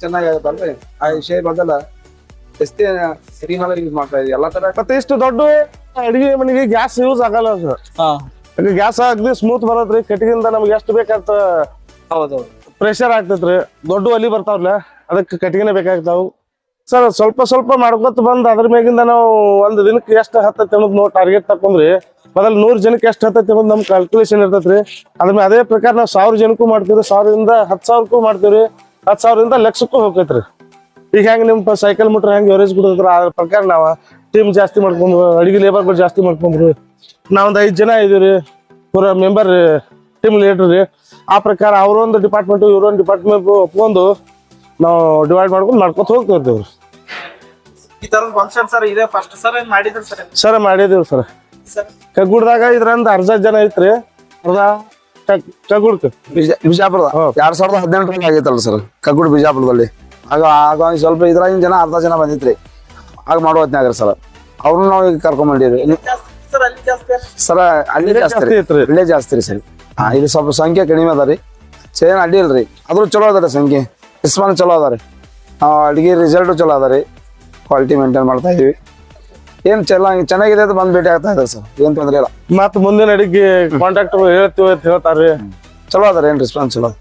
ಚೆನ್ನಾಗಿರುತ್ತಲ್ರಿ ಆ ವಿಷಯ ಬದಲ ಎಷ್ಟೇ ಯೂಸ್ ಮಾಡ್ತಾ ಇದೀವಿ ಎಲ್ಲಾ ತರ. ಮತ್ತೆ ಇಷ್ಟು ದೊಡ್ಡ ಅಡಿಗೆ ಮನೆಗೆ ಗ್ಯಾಸ್ ಯೂಸ್ ಆಗಲ್ಲ ಸರ್. ಗ್ಯಾಸ್ ಆಗಲಿ ಸ್ಮೂತ್ ಬರತ್ರಿ. ಕಟ್ಟಿಗಿಂದ ನಮ್ಗೆ ಎಷ್ಟು ಬೇಕಾಗ್ತ ಹೌದೌದು ಪ್ರೆಷರ್ ಆಗ್ತೈತ್ರಿ. ದೊಡ್ಡ ಒಲಿ ಬರ್ತಾವ್ರಲ್ಲ ಅದಕ್ಕೆ ಕಟ್ಟಿಗೆನೆ ಬೇಕಾಗ್ತಾವ ಸರ್. ಸ್ವಲ್ಪ ಸ್ವಲ್ಪ ಮಾಡ್ಕೊತ ಬಂದ್ ಅದ್ರ ಮ್ಯಾಗಿಂದ ನಾವು ಒಂದ್ ದಿನಕ್ಕೆ ಎಷ್ಟು ಹತ್ತೈತಿ ಅನ್ನೋದು ನಾವು ಟಾರ್ಗೆಟ್ ತಕೊಂಡ್ರಿ ಮೊದಲು 100 ಜನಕ್ಕೆ ಎಷ್ಟು ಹತ್ತೈತಿ ಅನ್ನೋದು ನಮ್ ಕ್ಯಾಲ್ಕುಲೇಷನ್ ಇರ್ತೈತ್ರಿ. ಅದೇ ಪ್ರಕಾರ ನಾವು 1000 ಜನಕ್ಕೂ ಮಾಡ್ತೀವ್ರಿ. 1000ರಿಂದ 10,000ಕ್ಕೂ ಮಾಡ್ತೀವ್ರಿ. 10,000ರಿಂದ ಲಕ್ಷಕ್ಕೂ ಹೋಗ್ತೈತ್ರಿ. ಈಗ ಹೆಂಗ್ ನಿಮ್ ಸೈಕಲ್ ಮೋಟರ್ ಹೆಂಗ್ ಎವರೇಜ್ ಕೊಡ್ತಾರ ಆ ಪ್ರಕಾರ ನಾವ ಟೀಮ್ ಜಾಸ್ತಿ ಮಾಡ್ಕೊಂಡ್ರು, ಅಡಿಗೆ ಲೇಬರ್ಗಳು ಜಾಸ್ತಿ ಮಾಡ್ಕೊಂಡ್ರು. ನಾವೊಂದ್ 5 ಜನ ಇದೀವ್ರಿ ಪೂರಾ ಮೆಂಬರ್ ಟೀಮ್ ಲೀಡರ್ ರೀ. ಆ ಪ್ರಕಾರ ಅವ್ರೊಂದು ಡಿಪಾರ್ಟ್ಮೆಂಟ್ ಇವ್ರೊಂದು ಡಿಪಾರ್ಟ್ಮೆಂಟ್ ಒಪ್ಕೊಂಡು ನಾವು ಡಿವೈಡ್ ಮಾಡ್ಕೊತ ಹೋಗ್ತಿರ್ತೀವ್ರಿ. ಈ ತರದ ಫಂಕ್ಷನ್ ಸರ್ ಇದೆ ಫಸ್ಟ್ ಸರ್ ಮಾಡಿದ್ರಿ ಸರ್? ಸರ್ ಮಾಡಿದೀವಿ ಸರ್. ಕಗ್ಗುಡ್ದಾಗ ಇದ್ರಂದ 10 ಜನ ಐತ್ರಿ. ಅರ್ಧ ಕಗ್ಗುಡ್ಕ ಬಿಜಾಪುರದ 2018ರಲ್ಲಿ ಆಗೈತಲ್ಲ ಸರ್ ಕಗ್ಗುಡ್ ಬಿಜಾಪುರದಲ್ಲಿ. ಆಗ ಸ್ವಲ್ಪ ಇದ್ರಾಗಿನ ಜನ 10 ಜನ ಬಂದಿತ್ರಿ. ಆಗ ಮಾಡೋ ಹೊತ್ನ್ಯಾಗ್ರಿ ಸರ್ ಅವ್ರನ್ನ ನಾವು ಈಗ ಕರ್ಕೊಂಡ್ ಬಂದಿವ್ರಿ ಸರ್. ಅಲ್ಲಿ ಜಾಸ್ತಿ ಐತ್ರಿ, ಇಲ್ಲೇ ಜಾಸ್ತಿ ರೀ ಸರ್. ಇಲ್ಲಿ ಸ್ವಲ್ಪ ಸಂಖ್ಯೆ ಕಡಿಮೆ ಅದ ರೀ. ಸೇನ್ ಅಡ್ಡಿ ಇಲ್ರಿ, ಅದ್ರ ಚಲೋ ಅದ ರೀ ಸಂಖ್ಯೆ. ರೆಸ್ಪಾನ್ಸ್ ಚಲೋ ಅದ ರೀ. ಅಡಿಗೆ ರಿಸಲ್ಟ್ ಚಲೋ ಅದ ರೀ. ಕ್ವಾಲಿಟಿ ಮೇಂಟೈನ್ ಮಾಡ್ತಾ ಇದೀವಿ. ಏನ್ ಚೆನ್ನಾಗಿದೆ ಅಂತ ಬಂದ್ ಭೇಟಿ ಆಗ್ತಾ ಇದಾರೆ ಸರ್. ಏನ್ ತೊಂದ್ರೆ ಇಲ್ಲ. ಮತ್ ಮುಂದಿನ ಅಡಿಗೆ ಕಾಂಟ್ಯಾಕ್ಟ್ ಹೇಳ್ತೀವಿ ಅಂತ ಹೇಳ್ತಾರ್ರಿ. ಚಲೋ ಅದ ಏನ್ ರೆಸ್ಪಾನ್ಸ್ ಚಲೋ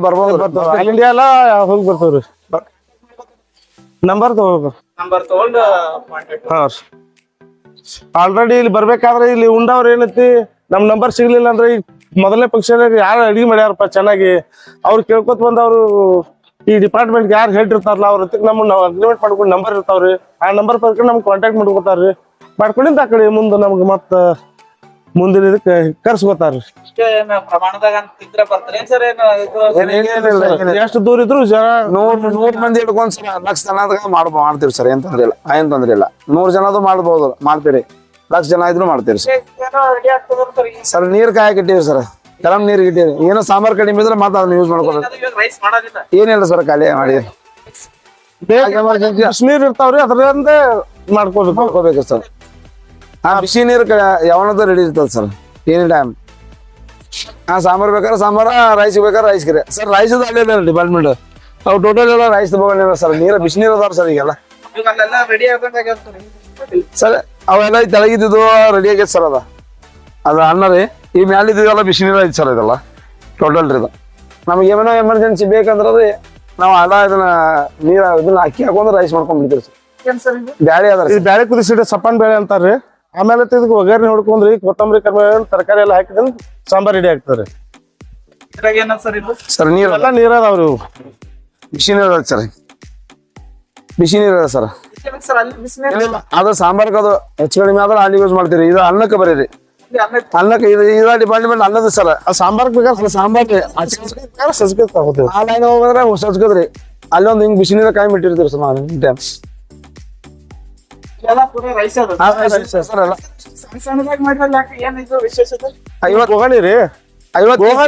ಬರ್ಬೋದು. ಆಲ್ ಇಂಡಿಯಾ ಎಲ್ಲ ಹೋಗಿ ಬರ್ತವ್ರಿ. ನಂಬರ್ ತಗೊಂಡು ಹಾ ಆಲ್ರೆಡಿ ಇಲ್ಲಿ ಬರ್ಬೇಕಾದ್ರೆ ಇಲ್ಲಿ ಉಂಡವ್ರ ಏನೈತಿ ನಮ್ ನಂಬರ್ ಸಿಗ್ಲಿಲ್ಲ ಅಂದ್ರೆ ಈಗ ಮೊದಲನೇ ಫಂಕ್ಷನ್ ಯಾರು ಅಡಿಗೆ ಮಾಡ್ಯಾರಪ್ಪ ಚೆನ್ನಾಗಿ ಅವ್ರು ಕೇಳ್ಕೊತ ಬಂದವ್ರು ಈ ಡಿಪಾರ್ಟ್ಮೆಂಟ್ ಯಾರು ಹೆಡ್ ಇರ್ತಾರಲ್ಲ ಅವ್ರ ಜೊತೆಗೆ ನಾವು ಅಗ್ರಿಮೆಂಟ್ ಮಾಡ್ಕೊಂಡು ನಂಬರ್ ಇರ್ತಾವ್ರಿ. ಆ ನಂಬರ್ ಪ್ರಕಾರ ನಮ್ಗೆ ಕಾಂಟ್ಯಾಕ್ಟ್ ಮಾಡ್ಕೊತಾರ್ರಿ. ಮಾಡ್ಕೊಂಡಿಂದ ಆ ಕಡೆ ಮುಂದೆ ನಮ್ಗೆ ಮತ್ತ ಮುಂದಿನ ಇದಕ್ಕೆ ಕರ್ಸ್ಕೊತಾರ್ರಿ. ಪ್ರಮಾಣದಾಗ ಅಂತಿದ್ರೆ ಬರ್ತಾರೆ ಸರ್? ಎಷ್ಟು ದೂರ ಇದ್ರು ಜನ 100 ಮಂದಿ ಹಿಡ್ಕೊಂಡ್ ಸರ್ ಲಕ್ಷ ಜನದಾಗ ಮಾಡ್ತೀವಿ ಸರ್. ಏನ್ ತೊಂದ್ರೆ ಇಲ್ಲ, ಏನ್ ತೊಂದ್ರೆ ಇಲ್ಲ. 100 ಜನದು ಮಾಡ್ಬೋದು, ಮಾಡ್ತೀರಿ. 1,00,000 ಜನ ಇದ್ರು ಮಾಡ್ತೀರಿ ಸರ್. ನೀರ್ ಕಾಯಕ್ ಇಟ್ಟಿವಿ ಸರ್. ಗರಂ ನೀರ್ ಇಟ್ಟಿವಿ. ಏನೋ ಸಾಂಬಾರ್ ಕಡಿಮೆ ಇದ್ರೆ ಮಾತ್ರ ಅದನ್ನ ಯೂಸ್ ಮಾಡ್ಕೋಬೇಕು. ಏನಿಲ್ಲ ಸರ್ ಖಾಲಿ ಮಾಡಿ ನೀರ್ ಇರ್ತಾವ್ರಿ ಅದ್ರಿಂದ ಮಾಡ್ಕೋಬೇಕು ಸರ್. ಬಿಸಿ ನೀರು ಯಾವನದ ರೆಡಿ ಇರ್ತದೆ ಸರ್ ಎನಿ ಟೈಮ್. ಸಾಂಬಾರ್ ಬೇಕಾದ್ರೆ ಸಾಂಬಾರ, ರೈಸ್ ಬೇಕಾದ್ರೆ ರೈಸ್ ಗಿರಿ ಸರ್. ರೈಸ್ ಅಲ್ಲೇ ಇದೆ ಡಿಪಾರ್ಟ್ಮೆಂಟ್. ನಾವು ಟೋಟಲ್ ಎಲ್ಲ ರೈಸ್ ತಗೊಂಡಿಲ್ಲ ಸರ್. ನೀರ ಬಿಸಿ ನೀರು ಅದಾವ ಸರ್ ಈಗೆಲ್ಲ ಸರ್. ಅವೆಲ್ಲ ತೆಳಗಿದ್ದು ರೆಡಿ ಆಗೈತೆ ಸರ್. ಅದ ಅನ್ನ ರೀ. ಈ ಮ್ಯಾಲಿದ್ದೆಲ್ಲ ಬಿಸಿ ನೀರು ಐತಿ ಸರ್. ಇದೆಲ್ಲ ಟೋಟಲ್ ರೀ. ಇದು ನಮ್ಗೆ ಏನೇನೋ ಎಮರ್ಜೆನ್ಸಿ ಬೇಕಂದ್ರೆ ನಾವು ಅಲ್ಲ ಇದನ್ನ ಅಕ್ಕಿ ಹಾಕೊಂಡು ರೈಸ್ ಮಾಡ್ಕೊಂಡ್ ಬಿಡ್ತೀವಿ ಸರ್. ಬ್ಯಾಳೆ ಅದ ಬ್ಯಾಳೆ ಕುದಿಸಿಟ್ಟು ಸಪ್ಪನ್ ಬೇಳೆ ಅಂತಾರ್ರಿ. ಆಮೇಲೆ ಇದಕ್ಕೆ ಒಗ್ಗರಣೆ ಹೊಡ್ಕೊಂಡ್ರಿ ಕೊತ್ತಂಬರಿ ಕರಿಬೇವು ತರಕಾರಿ ಎಲ್ಲ ಹಾಕಿದ್ರೆ ಸಾಂಬಾರ್ ರೆಡಿ ಆಗ್ತದೆ ಸರ್. ನೀರೆಲ್ಲ ನೀರ್ ಅದಾವ್ರಿ. ಬಿಸಿ ನೀರು ಅದ ಸರ್. ಬಿಸಿ ನೀರು ಅದ ಸರ್. ಅದು ಸಾಂಬಾರ್ಗೆ ಅದು ಹೆಚ್ಚು ಕಡಿಮೆ ಆದ್ರೆ ಅಲ್ಲಿ ಯೂಸ್ ಮಾಡ್ತೀರಿ. ಇದು ಅನ್ನಕ್ಕೆ ಬರೀರಿ. ಅನ್ನಕ್ಕೆ ಇದು ಡಿಪಾರ್ಟ್ಮೆಂಟ್ ಅನ್ನದ ಸರ್. ಸಾಂಬಾರ್ ಬೇಕಾದ್ರೆ ಸಾಂಬಾರ್ ಸಜ್ಜೆ ತಗೋತೀವಿ. ಆ ಲೈನ್ ಹೋಗಿದ್ರೆ ಸಜ್ಕದ್ರಿ. ಅಲ್ಲೊಂದು ಹಿಂಗ್ ಬಿಸಿ ನೀರ ಕಾಯಿ ಬಿಟ್ಟಿರ್ತೀವಿ ಸರ್. ನಾವು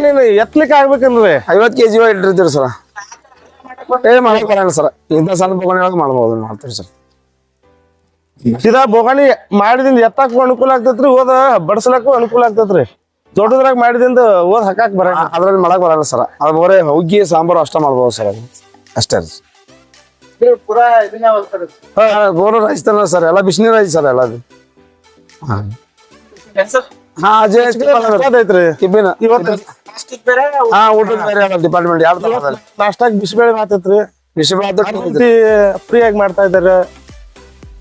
ಟೈಮ್ ಎತ್ಲಿಕ್ಕೆ ಆಗ್ಬೇಕಂದ್ರೆ 50 kg ಇಟ್ಟಿರ್ತೀರಿ ಸರ್. ಮಾಡಕ್ ಬರಲ್ಲ ಸರ್. ಇಂಥ ಸಣ್ಣ ಬೋಗಣಿ ಮಾಡ್ಬೋದು, ಮಾಡ್ತೀರಿ ಸರ್. ಬೋಗಣಿ ಮಾಡಿದಿಂದ ಎತ್ತಕ್ಕೂ ಅನುಕೂಲ ಆಗ್ತೈತ್ರಿ, ಓದ ಬಡಸ್ಲಕ್ಕೂ ಅನುಕೂಲ ಆಗ್ತೈತ್ರಿ. ದೊಡ್ಡದ್ರಾಗ ಮಾಡಿದಿಂದ ಓದ್ ಹಾಕಾಕ್ ಬರ ಅದ್ರಲ್ಲಿ ಮಾಡಕ್ ಬರಲ್ಲ ಸರ್. ಅದು ಬರೇ ಹುಗ್ಗಿ ಸಾಂಬಾರು ಅಷ್ಟ ಮಾಡ್ಬೋದು ಸರ್. ಅದು ಅಷ್ಟೇ ಗೋರ ರೈಸ್ ತಾನ ಸರ್. ಎಲ್ಲ ಬಿಸಿನೀರ್ ಐತಿ ಸರ್. ಎಲ್ಲ ಊಟದ ಬೇರೆ ಡಿಪಾರ್ಟ್ಮೆಂಟ್ ಯಾವ್ದು ನಾಷ್ಟಾಗ ಬಿಸಿಬೇಳೆ ಮಾತೈತ್ರಿ. ಬಿಸಿಬೇಳೆ ಫ್ರೀ ಆಗಿ ಮಾಡ್ತಾ ಇದಾರೆ.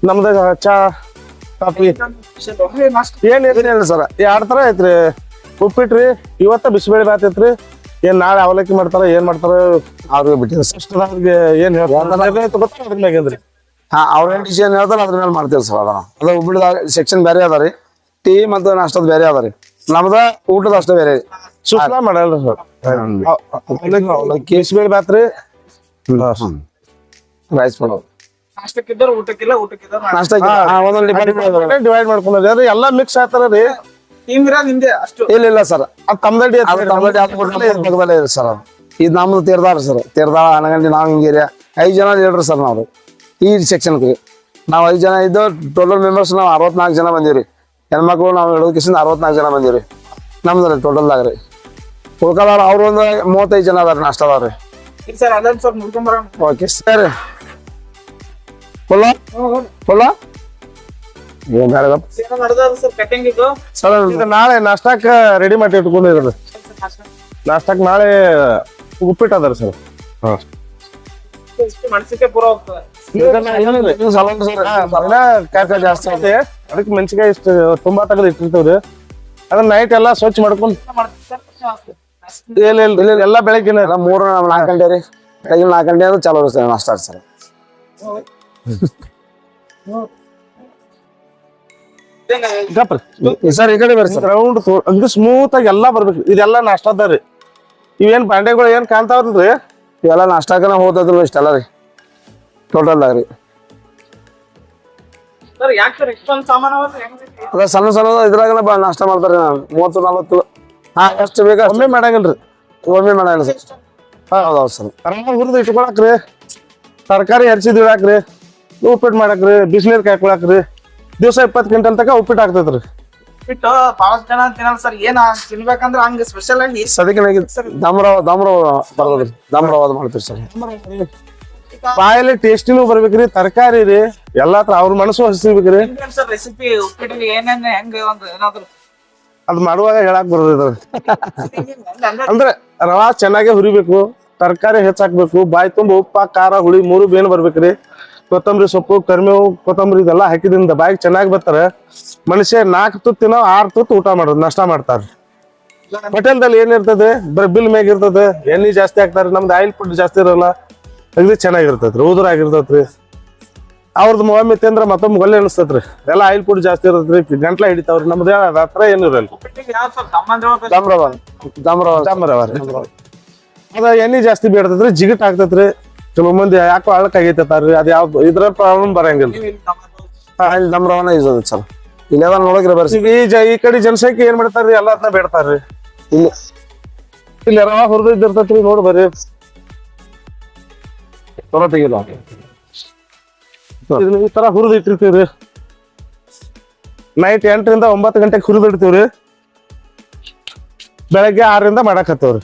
ನಮ್ದಾಗ ಚಾ ಕಾಫಿ ಏನಿಲ್ಲ ಸರ್. 2 ತರ ಐತ್ರಿ. ಉಪ್ಪಿಟ್ರಿ ಇವತ್ತ ಬಿಸಿಬೇಳೆ ಬಾತ್ ಐತ್ರಿ. ಏನ್ ನಾಳೆ ಅವಲಕ್ಕಿ ಮಾಡ್ತಾರ ಏನ್ ಮಾಡ್ತಾರ ಅವ್ರಿಗೆ ಬಿಟ್ಟಿದ್ರು ಸರ್. ಅವ್ರಿಗೆ ಏನ್ ಹೇಳ್ತಾರೆ ಅವ್ರೇನ್ ಡಿಸಿಷನ್ ಹೇಳ್ತಾರ ಅದ್ರ ಮೇಲೆ ಮಾಡ್ತೀವಿ ಸರ್. ಅದು ಉಪ್ಪಿಟ್ಟದ ಸೆಕ್ಷನ್ ಬೇರೆ ಅದ ರೀ. ಟೀ ಮತ್ತು ನಾಷ್ಟದ ಬೇರೆ ಅದ ರೀ. ನಮ್ದ ಊಟದ ಅಷ್ಟೇ ಬೇರೆ. ಸುಸ್ಲಾ ಮಾಡಲ್ರಿ ಸರ್. ಬಿಸಿಬೇಳೆ ಬಾತ್ ರೀ, ರೈಸ್ ಮಾಡೋದು ಡಿವೈಡ್ ಮಾಡ್ಕೊಂಡ್ರಿ. ಎಲ್ಲಾ ಮಿಕ್ಸ್ ಆಗ್ತಾರ ರೀ. ಇಲ್ಲ ಸರ್. ತಮ್ಮದಡಿ ಪಕ್ಕದಲ್ಲೇ ಇದೆ ಸರ್. ಇದು ನಮ್ದು ತೀರ್ದಾರ ಸರ್. ತೀರ್ದಾಳ ಅನಗಂಡಿ ನಾವ್ ಹಿಂಗೇರಿಯಾ 5 ಜನ ಲೀಡರ್ ಸರ್. ನಾವು ಈ ಸೆಕ್ಷನ್ ನಾವು 5 ಜನ ಇದ್ದು ಟೋಟಲ್ ಮೆಂಬರ್ಸ್ ನಾವು 64 ಜನ ಬಂದಿವ್ರಿ. ಹೆಣ್ಮಕ್ಳು ನಾವು 64 ಜನ ಬಂದಿವ್ರಿ ನಮ್ದ್ರಿ ಟೋಟಲ್ದಾಗ ರೀ. ಉಳ್ಕದಾರ ಅವ್ರು ಒಂದು 35 ಜನ ಅದಾರ ನಾಷ್ಟ ಅದಾವ್ರಿ. ಸರ್ ಅದೊಂದು ಸ್ವಲ್ಪ ಮುಡ್ಕೊಂಬರೋಣ. ಓಕೆ ಸರ್ ಫುಲ್ಲ ಫುಲ್ಲ ಏನೋ ನಡೆದಾರ ಸರ್ ಕಟಿಂಗ್ ಇದು. ಸರ್ ಇದು ನಾಳೆ ನಾಷ್ಟಾಕ ರೆಡಿ ಮಾಡಿ ಇಟ್ಕೊಂಡಿರೋದು. ನಾಷ್ಟಾಕ್ ನಾಳೆ ಉಪ್ಪಿಟ್ಟು ಅದಾರ ಸರ್. ಮನಸ್ಸಿಗೆ ಪೂರ ಹೋಗ್ತದೆ. ಕಾಕ ಜಾಸ್ತಿ ಐತೆ, ಅದಕ್ಕೆ ಮೆಣಸಿನ್ಕಾಯಿ ಇಷ್ಟು ತುಂಬಾ ತೆಗೆದು ಇಟ್ಟಿರ್ತೇವ್ರಿ. ಅದನ್ನ ನೈಟ್ ಎಲ್ಲಾ ಸ್ವಚ್ಛ ಮಾಡ್ಕೊಂಡ್ ಎಲ್ಲ ಬೆಳಗ್ಗಿನ 3-4 ಗಂಟೆ ರೀ, ಬೆಳಗಿನ 4 ಗಂಟೆ ಅಂದ್ರೆ ಚಾಲೂ ಇರುತ್ತೆ ನಾಷ್ಟ ಸರ್. ಸರ್ ಈ ಕಡೆ ಬರ್ರಿ ಸರ್. ರೌಂಡ್ ಅಂದ್ರ ಸ್ಮೂತ್ ಆಗಿ ಎಲ್ಲಾ ಬರ್ಬೇಕು. ಇದೆಲ್ಲಾ ನಾಷ್ಟದ ರೀ. ಇವೇನ್ ಬಾಂಡೆಗಳು ಏನ್ ಕಾಣ್ತಾವ್ರಲ್ರಿ, ಇವೆಲ್ಲ ನಾಷ್ಟಾಕನ ಹೋದದ್ರು ಇಷ್ಟೆಲ್ಲ ರೀ ಟೋಟಲ್ ರೀ. ಸರ್ ಯಾಕೆ ಸರ್ ಇಷ್ಟೊಂದು ಸಾಮಾನು ಅದ ಸಣ್ಣ ಸಣ್ಣ ಇದ್ರಾಗನ ನಾಷ್ಟ ಮಾಡ್ತಾರೆ 30-40. ಹಾ ಎಷ್ಟು ಬೇಕಾ ಒಮ್ಮೆ ಮಾಡಂಗಿಲ್ರಿ, ಒಮ್ಮೆ ಮಾಡಲ್ಲ ಸರ್. ಹೌದೌದು ಸರ್. ಆರಾಮಾಗಿ ಹುರಿದು ಇಟ್ಕೊಳಕ್ರಿ, ತರಕಾರಿ ಹರಿಸಿದ್ ಇಡಾಕ್ರಿ, ಉಪ್ಪಿಟ್ಟು ಮಾಡಕ್ರಿ, ಬಿಸಿನೀರ್ ಕಾಯ್ಕೊಳಕ್ರಿ. ದಿವಸ 20 ಕ್ವಿಂಟಲ್ ತನಕ ಉಪ್ಪಿಟ್ಟು ಆಗ್ತೈತ್ರಿ. ಉಪ್ಪಿಟ್ಟು ಬಹಳಷ್ಟು ಜನ ತಿನ್ನಲ್ಲ ಸರ್. ಏನ ತಿನ್ಬೇಕಂದ್ರ ಹಂಗ ಸ್ಪೆಷಲ್ ಆಗಿ ಸದಕ್ಕೆ ದಾಮ್ರವಾದ ಮಾಡ್ತೀವಿ ಸರ್. ಬಾಯಲ್ಲಿ ಟೇಸ್ಟಿನೂ ಬರ್ಬೇಕ್ರಿ, ತರಕಾರಿ ರೀ ಎಲ್ಲಾ ತರ ಅವ್ರ ಮನಸ್ಸು ಹಸಿಬೇಕ್ರಿ. ಸರ್ ರೆಸಿಪಿ ಉಪ್ಪಿಟ್ಟಿಗೆ ಏನೇನ್ ಹೆಂಗ ಒಂದು ಏನಾದ್ರು ಅದ್ ಮಾಡುವಾಗ ಹೇಳಕ್ ಬರೋದು. ಅಂದ್ರೆ ರವಾ ಚೆನ್ನಾಗಿ ಹುರಿಬೇಕು, ತರಕಾರಿ ಹೆಚ್ಚಾಕ್ಬೇಕು, ಬಾಯಿ ತುಂಬ ಉಪ್ಪ ಖಾರ ಹುಳಿ 3 ಬೇನ್ ಬರ್ಬೇಕ್ರಿ. ಕೊತ್ತಂಬರಿ ಸೊಪ್ಪು, ಕರಿಮೇವು, ಕೊತ್ತಂಬರಿ ಇದೆಲ್ಲ ಹಾಕಿದ್ರಿಂದ ಬಾಯಿಗೆ ಚೆನ್ನಾಗಿ ಬರ್ತಾರೆ. ಮನುಷ್ಯ 4 ತುತ್ತಿನೋ 6 ತುತ್ತು ಊಟ ಮಾಡೋದು ನಾಷ್ಟ ಮಾಡ್ತಾರ. ಹೋಟೆಲ್ದಲ್ಲಿ ಏನಿರ್ತದೆ ಬರೀ ಬಿಲ್ ಮ್ಯಾಗ ಇರ್ತದೆ, ಎಣ್ಣೆ ಜಾಸ್ತಿ ಹಾಕ್ತಾರೆ. ನಮ್ದು ಆಯಿಲ್ ಫುಡ್ ಜಾಸ್ತಿ ಇರಲ್ಲ, ಅಗದಿ ಚೆನ್ನಾಗಿರ್ತೈತ್ರಿ, ಉದುರಾಗಿರ್ತೈತ್ರಿ. ಅವ್ರದ್ದು ಒಮ್ಮೆ ತಿಂದ್ರ ಮತ್ತೊಮ್ಮೆ ಒಳ್ಳೆ ಅನಿಸ್ತೈತ್ರಿ. ಎಲ್ಲ ಆಯಿಲ್ ಫುಡ್ ಜಾಸ್ತಿ ಇರ್ತೈತ್ರಿ, ಗಂಟ್ಲ ಹಿಡಿತಾವ್ರಿ. ನಮ್ದು ಹತ್ರ ಏನು ಇರಲ್ಲ. ಉಪ್ಪಿಟ್ಟಿಗೆ ಯಾವ ಸರ್ ದಮ್ಮಂದ್ರ ದಾಮ್ರವಾದ ಅದ ಎಣ್ಣೆ ಜಾಸ್ತಿ ಬೇಡ್ತೈತ್ರಿ, ಜಿಗಿಟ್ ಆಗ್ತೈತ್ರಿ. ಕೆಲವು ಮಂದಿ ಯಾಕೋ ಅಳಕಾಗೈತಾರ್ರಿ, ಅದ್ ಯಾವ್ದು ಇದ್ರ ಪ್ರಾಬ್ಲಮ್ ಬರಂಗಿಲ್ಲ. ದಾಮ್ರವಾನ ಯೂಸ್ ಆಗುತ್ತೆ ಸರ್. ಇಲ್ಲೆಲ್ಲ ನೋಡಕ್ರಿ ಬರ್ಸಿ. ಈ ಕಡೆ ಜನಸಂಖ್ಯೆ ಏನ್ ಮಾಡ್ತಾರ್ರಿ, ಎಲ್ಲ ಅದನ್ನ ಬೇಡ್ತಾರ್ರಿ. ಇಲ್ಲಿ ರವಾ ಹುರಿದಿರ್ತೈತ್ರಿ, ನೋಡಿ ಬರ್ರಿ. ಈ ತರ ಹುರಿದು ಇಟ್ಟಿರ್ತೀವ್ರಿ. ನೈಟ್ 8ರಿಂದ 9 ಗಂಟೆಗೆ ಹುರಿದು ಇಡ್ತೀವ್ರಿ. ಬೆಳಗ್ಗೆ 6ರಿಂದ ಮಾಡಕ್ ಹತ್ತವ್ರಿ.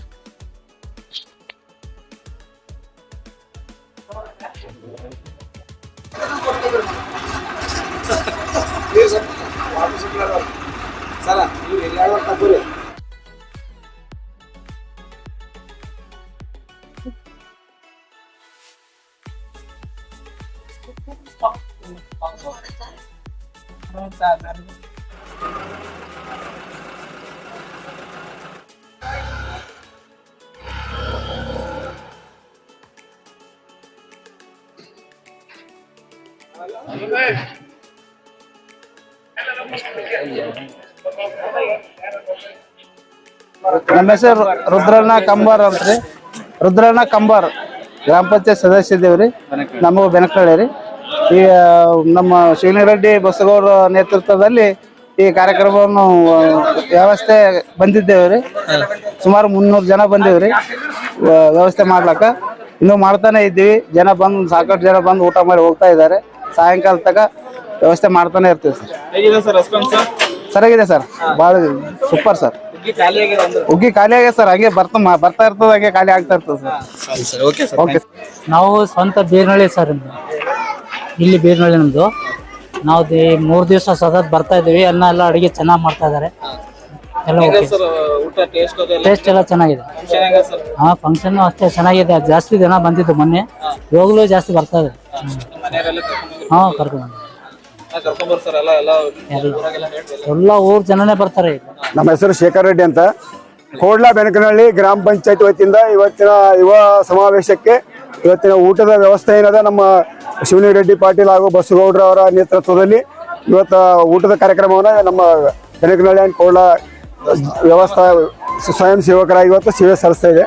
ನಮ್ಮ ಹೆಸರು ರುದ್ರಣ್ಣ ಕಂಬಾರ್ ಅಂತ್ರಿ. ರುದ್ರಣ್ಣ ಕಂಬಾರ್ ಗ್ರಾಮ ಪಂಚಾಯತ್ ಸದಸ್ಯ ಇದೇವ್ರಿ. ನಮಗೂ ಬೆನಕಳ್ಳಿ ರೀ. ಈ ನಮ್ಮ ಶಿವನರೆಡ್ಡಿ ಬಸಗೌಡ ನೇತೃತ್ವದಲ್ಲಿ ಈ ಕಾರ್ಯಕ್ರಮವನ್ನು ವ್ಯವಸ್ಥೆ ಬಂದಿದ್ದೇವ್ರಿ. ಸುಮಾರು 300 ಜನ ಬಂದೇವ್ರಿ ವ್ಯವಸ್ಥೆ ಮಾಡ್ಲಕ್ಕ. ಇನ್ನೂ ಮಾಡ್ತಾನೆ ಇದ್ದೀವಿ. ಜನ ಬಂದು ಸಾಕಷ್ಟು ಜನ ಬಂದು ಊಟ ಮಾಡಿ ಹೋಗ್ತಾ ಇದ್ದಾರೆ. ಸಾಯಂಕಾಲ ತನಕ ವ್ಯವಸ್ಥೆ ಮಾಡ್ತಾನೆ ಇರ್ತೀವಿ ಸರ್. ಹೇಗಿದೆ ಸರ್ ರೆಸ್ಪಾನ್ಸ್? ಸರಿಯಾಗಿದೆ ಸರ್, ಭಾಳ ಸೂಪರ್ ಸರ್. ಹುಗ್ಗಿ ಖಾಲಿ ಆಗಿದೆ ಸರ್, ಹಂಗೆ ಬರ್ತಾ ಇರ್ತದೆ, ಹಂಗೆ ಖಾಲಿ ಆಗ್ತಾ ಇರ್ತದೆ ಸರ್. ಓಕೆ. ನಾವು ಸ್ವಂತ ಬೀರ್ನಳ್ಳಿ ಸರ್, ಇಲ್ಲಿ ಬೀರ್ನಳ್ಳಿ ನಮ್ದು. ನಾವು 3 ದಿವಸ ಸತತ್ ಬರ್ತಾ ಇದೀವಿ. ಅನ್ನ ಎಲ್ಲ ಅಡಿಗೆ ಚೆನ್ನಾಗಿ ಮಾಡ್ತಾ ಇದಾರೆ. ಎಲ್ಲ ಟೇಸ್ಟ್ ಎಲ್ಲ ಚೆನ್ನಾಗಿದೆ. ಹಾ, ಫಂಕ್ಷನ್ ಅಷ್ಟೇ ಚೆನ್ನಾಗಿದೆ. ಜಾಸ್ತಿ ಜನ ಬಂದಿದ್ದು ಮೊನ್ನೆ, ಇವಾಗಲೂ ಜಾಸ್ತಿ ಬರ್ತಾ ಇದೆ. ಹಾ, ಕರ್ಕೊಂಡು ಎಲ್ಲ ಊರ್ ಜನನೇ ಬರ್ತಾರೆ. ನಮ್ಮ ಹೆಸರು ಶೇಖರ್ ರೆಡ್ಡಿ ಅಂತ, ಕೋಡ್ಲಾ ಬೆನಕನಹಳ್ಳಿ ಗ್ರಾಮ ಪಂಚಾಯತ್ ವತಿಯಿಂದ ಇವತ್ತಿನ ಯುವ ಸಮಾವೇಶಕ್ಕೆ ಇವತ್ತಿನ ಊಟದ ವ್ಯವಸ್ಥೆ ಏನದ ನಮ್ಮ ಶಿವನಿ ರೆಡ್ಡಿ ಪಾಟೀಲ್ ಹಾಗೂ ಬಸಗೌಡ್ರ ಅವರ ನೇತೃತ್ವದಲ್ಲಿ ಇವತ್ತು ಊಟದ ಕಾರ್ಯಕ್ರಮವನ್ನು ನಮ್ಮ ಬೆನಕನಹಳ್ಳಿ ಅಂಡ್ ಕೋಡ್ಲಾ ವ್ಯವಸ್ಥಾ ಸ್ವಯಂ ಸೇವಕರಾಗಿ ಇವತ್ತು ಸೇವೆ ಸಲ್ಲಿಸ್ತಾ ಇದೆ.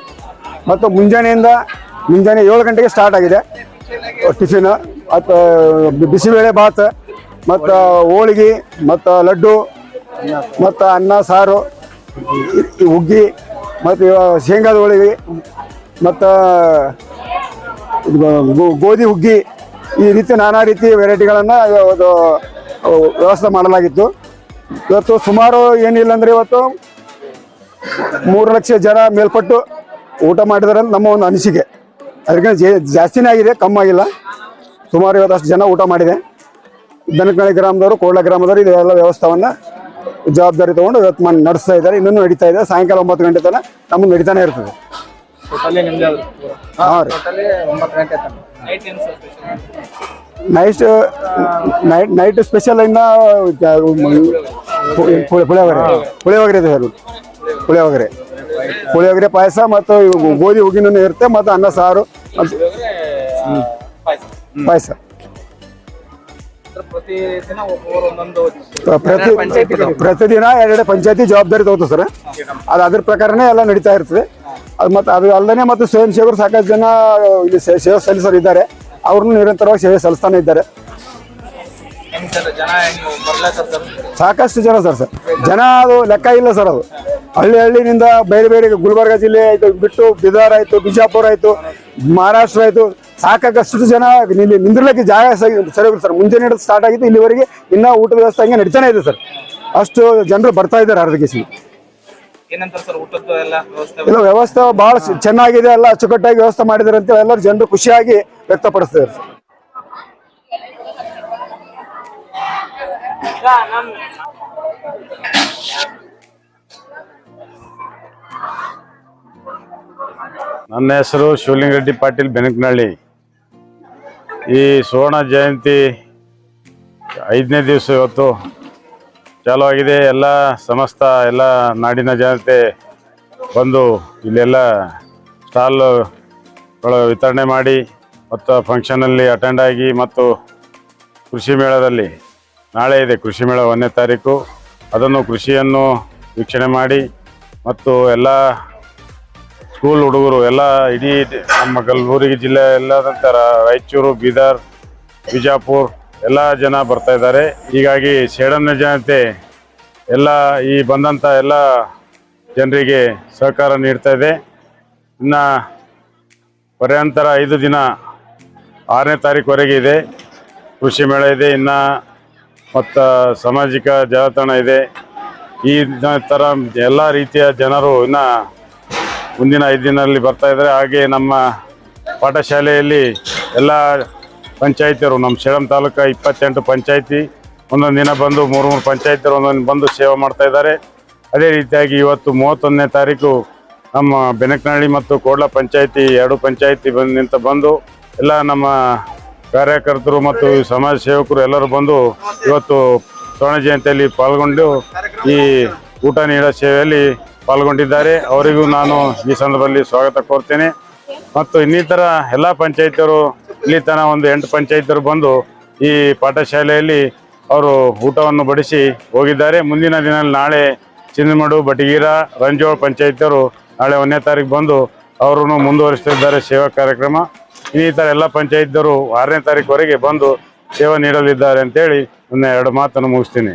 ಮತ್ತು ಮುಂಜಾನೆ 7 ಗಂಟೆಗೆ ಸ್ಟಾರ್ಟ್ ಆಗಿದೆ ಟಿಫಿನ್. ಮತ್ತು ಬಿಸಿಬೇಳೆ ಭಾತ್ ಮತ್ತು ಹೋಳಿಗೆ ಮತ್ತು ಲಡ್ಡು ಮತ್ತು ಅನ್ನ ಸಾರು, ಹುಗ್ಗಿ ಮತ್ತು ಶೇಂಗಾದ ಹೋಳಿಗೆ ಮತ್ತು ಗೋಧಿ ಹುಗ್ಗಿ, ಈ ರೀತಿ ನಾನಾ ರೀತಿ ವೆರೈಟಿಗಳನ್ನು ವ್ಯವಸ್ಥೆ ಮಾಡಲಾಗಿತ್ತು. ಇವತ್ತು ಸುಮಾರು ಏನಿಲ್ಲ ಅಂದರೆ ಇವತ್ತು 3 ಲಕ್ಷ ಜನ ಮೇಲ್ಪಟ್ಟು ಊಟ ಮಾಡಿದಾರೆ ಅಂತ ನಮ್ಮ ಒಂದು ಅನಿಸಿಕೆ. ಅದಕ್ಕೆ ಜಾಸ್ತಿನೇ ಆಗಿದೆ, ಕಮ್ಮಿ ಆಗಿಲ್ಲ. ಸುಮಾರು 50 ಜನ ಊಟ ಮಾಡಿದೆ. ಬೆನಕನಹಳ್ಳಿ ಗ್ರಾಮದವರು, ಕೋಡ್ಲ ಗ್ರಾಮದವರು ಇದೆಲ್ಲ ವ್ಯವಸ್ಥೆವನ್ನ ಜವಾಬ್ದಾರಿ ತಗೊಂಡು ಇವತ್ತು ನಡೆಸ್ತಾ ಇದ್ದಾರೆ. ಇನ್ನೂ ನಡೀತಾ ಇದೆ. ಸಾಯಂಕಾಲ 9 ಗಂಟೆ ತನಕ ನಮಗೆ ನಡೀತಾನೆ ಇರ್ತದೆ. ಹಾಂ ರೀ, ನೈಟ್ ಸ್ಪೆಷಲ್ ಇನ್ನ ಪುಳಿಯೋಗರೆ ಇದೆ ಸರ್. ಪುಳಿಯೋಗರೆ ಪಾಯಸ ಮತ್ತು ಗೋಧಿ ಹುಗ್ಗಿನೂ ಇರುತ್ತೆ, ಮತ್ತು ಅನ್ನ ಸಾರು ಪಾಯಸ. ಪ್ರತಿದಿನ 2 ಪಂಚಾಯತಿ ಜವಾಬ್ದಾರಿ ತಗೋತು ಸರ್. ಅದು ಅದ್ರ ಪ್ರಕಾರನೇ ಎಲ್ಲ ನಡೀತಾ ಇರ್ತದೆ. ಅದು ಮತ್ತು ಅದು ಅಲ್ಲದೆ ಮತ್ತು ಸ್ವಯಂ ಸೇವಕರು ಸಾಕಷ್ಟು ಜನ ಇಲ್ಲಿ ಸೇವೆ ಸಲ್ಲಿಸೋರು ಇದ್ದಾರೆ. ಅವ್ರನ್ನೂ ನಿರಂತರವಾಗಿ ಸೇವೆ ಸಲ್ಲಿಸ್ತಾನೆ ಇದ್ದಾರೆ. ಸಾಕಷ್ಟು ಜನ ಸರ್. ಜನ ಅದು ಲೆಕ್ಕ ಇಲ್ಲ ಸರ್. ಅದು ಹಳ್ಳಿನಿಂದ ಬೇರೆ ಬೇರೆ ಗುಲ್ಬರ್ಗ ಜಿಲ್ಲೆ ಆಯ್ತು, ಬಿಟ್ಟು ಬೀದರ್ ಆಯ್ತು, ಬಿಜಾಪುರ ಆಯ್ತು, ಮಹಾರಾಷ್ಟ್ರ ಆಯ್ತು, ಸಾಕಷ್ಟು ಜನ ನಿಂದಿರ್ಲಿಕ್ಕೆ ಜಾಗ ಸರಿ ಸರ್. ಮುಂಜಾನೆ ಹಿಡಿದು ಸ್ಟಾರ್ಟ್ ಆಗಿತ್ತು, ಇಲ್ಲಿವರೆಗೆ ಇನ್ನ ಊಟದ ವ್ಯವಸ್ಥೆ ಹಂಗೆ ನಡೀತಾನೆ ಇದೆ ಸರ್. ಅಷ್ಟು ಜನರು ಬರ್ತಾ ಇದ್ದಾರೆ ಅರ್ಧಕೇಸಿ. ಇಲ್ಲ, ವ್ಯವಸ್ಥೆ ಬಹಳ ಚೆನ್ನಾಗಿದೆ, ಎಲ್ಲ ಅಚ್ಚುಕಟ್ಟಾಗಿ ವ್ಯವಸ್ಥೆ ಮಾಡಿದ್ದಾರೆ ಅಂತ ಎಲ್ಲರೂ ಜನರು ಖುಷಿಯಾಗಿ ವ್ಯಕ್ತಪಡಿಸ್ತಾರೆ ಸರ್. ನನ್ನ ಹೆಸರು ಶಿವಲಿಂಗರೆಡ್ಡಿ ಪಾಟೀಲ್, ಬೆನಕನಹಳ್ಳಿ. ಈ ಸುವರ್ಣ ಜಯಂತಿ 5ನೇ ದಿವಸ ಇವತ್ತು ಚಾಲು ಆಗಿದೆ. ಎಲ್ಲ ಸಮಸ್ತ ಎಲ್ಲ ನಾಡಿನ ಜನತೆ ಬಂದು ಇಲ್ಲೆಲ್ಲ ಸ್ಟಾಲ್ಗಳು ವಿತರಣೆ ಮಾಡಿ ಮತ್ತು ಫಂಕ್ಷನಲ್ಲಿ ಅಟೆಂಡ್ ಆಗಿ, ಮತ್ತು ಕೃಷಿ ಮೇಳದಲ್ಲಿ ನಾಳೆ ಇದೆ ಕೃಷಿ ಮೇಳ 1ನೇ ತಾರೀಕು. ಅದನ್ನು ಕೃಷಿಯನ್ನು ವೀಕ್ಷಣೆ ಮಾಡಿ, ಮತ್ತು ಎಲ್ಲ ಸ್ಕೂಲ್ ಹುಡುಗರು ಎಲ್ಲ ಇಡೀ ನಮ್ಮ ಕಲಬುರಗಿ ಜಿಲ್ಲೆ ಎಲ್ಲದಂತ ರಾಯಚೂರು, ಬೀದರ್, ಬಿಜಾಪುರ ಎಲ್ಲ ಜನ ಬರ್ತಾ ಇದ್ದಾರೆ. ಹೀಗಾಗಿ ಸೇಡನ್ನ ಜನತೆ ಎಲ್ಲ ಈ ಬಂದಂಥ ಎಲ್ಲ ಜನರಿಗೆ ಸಹಕಾರ ನೀಡ್ತಾ ಇದೆ. ಇನ್ನು ಪರ್ಯಂತರ 5 ದಿನ 6ನೇ ತಾರೀಕುವರೆಗೆ ಇದೆ ಕೃಷಿ ಮೇಳ ಇದೆ. ಇನ್ನು ಮತ್ತು ಸಾಮಾಜಿಕ ಜಾಲತಾಣ ಇದೆ. ಈ ಥರ ಎಲ್ಲ ರೀತಿಯ ಜನರು ಇನ್ನು ಮುಂದಿನ 5 ದಿನದಲ್ಲಿ ಬರ್ತಾ ಇದ್ದಾರೆ. ಹಾಗೆ ನಮ್ಮ ಪಾಠಶಾಲೆಯಲ್ಲಿ ಎಲ್ಲ ಪಂಚಾಯತಿಯರು, ನಮ್ಮ ಸೇಡಂ ತಾಲೂಕು 28 ಪಂಚಾಯತಿ ಒಂದೊಂದು ದಿನ ಬಂದು 3 ಪಂಚಾಯತಿಯರು ಒಂದೊಂದು ಬಂದು ಸೇವೆ ಮಾಡ್ತಾ ಇದ್ದಾರೆ. ಅದೇ ರೀತಿಯಾಗಿ ಇವತ್ತು 31ನೇ ತಾರೀಕು ನಮ್ಮ ಬೆನಕನಹಳ್ಳಿ ಮತ್ತು ಕೋಡ್ಲ ಪಂಚಾಯತಿ 2 ಪಂಚಾಯತಿ ಬಂದು ಎಲ್ಲ ನಮ್ಮ ಕಾರ್ಯಕರ್ತರು ಮತ್ತು ಸಮಾಜ ಸೇವಕರು ಎಲ್ಲರೂ ಬಂದು ಇವತ್ತು ಸುವರ್ಣ ಜಯಂತಿಯಲ್ಲಿ ಪಾಲ್ಗೊಂಡು ಈ ಊಟ ನೀಡೋ ಸೇವೆಯಲ್ಲಿ ಪಾಲ್ಗೊಂಡಿದ್ದಾರೆ. ಅವರಿಗೂ ನಾನು ಈ ಸಂದರ್ಭದಲ್ಲಿ ಸ್ವಾಗತ ಕೋರ್ತೇನೆ. ಮತ್ತು ಇನ್ನಿತರ ಎಲ್ಲ ಪಂಚಾಯತಿಯವರು ಇಲ್ಲಿ ತನಕ ಒಂದು 8 ಪಂಚಾಯತಿಯರು ಬಂದು ಈ ಪಾಠಶಾಲೆಯಲ್ಲಿ ಅವರು ಊಟವನ್ನು ಬಡಿಸಿ ಹೋಗಿದ್ದಾರೆ. ಮುಂದಿನ ದಿನದಲ್ಲಿ ನಾಳೆ ಚಿಂದಮಡು, ಬಟಗೀರ, ರಂಜೋಳ ಪಂಚಾಯತಿಯವರು ನಾಳೆ 1ನೇ ತಾರೀಕು ಬಂದು ಅವರನ್ನು ಮುಂದುವರಿಸ್ತಿದ್ದಾರೆ ಸೇವಾ ಕಾರ್ಯಕ್ರಮ. ಇನ್ನಿತರ ಎಲ್ಲ ಪಂಚಾಯತಿಯವರು 6ನೇ ತಾರೀಕುವರೆಗೆ ಬಂದು ಸೇವೆ ನೀಡಲಿದ್ದಾರೆ ಅಂತೇಳಿ ನನ್ನ 2 ಮಾತನ್ನು ಮುಗಿಸ್ತೀನಿ.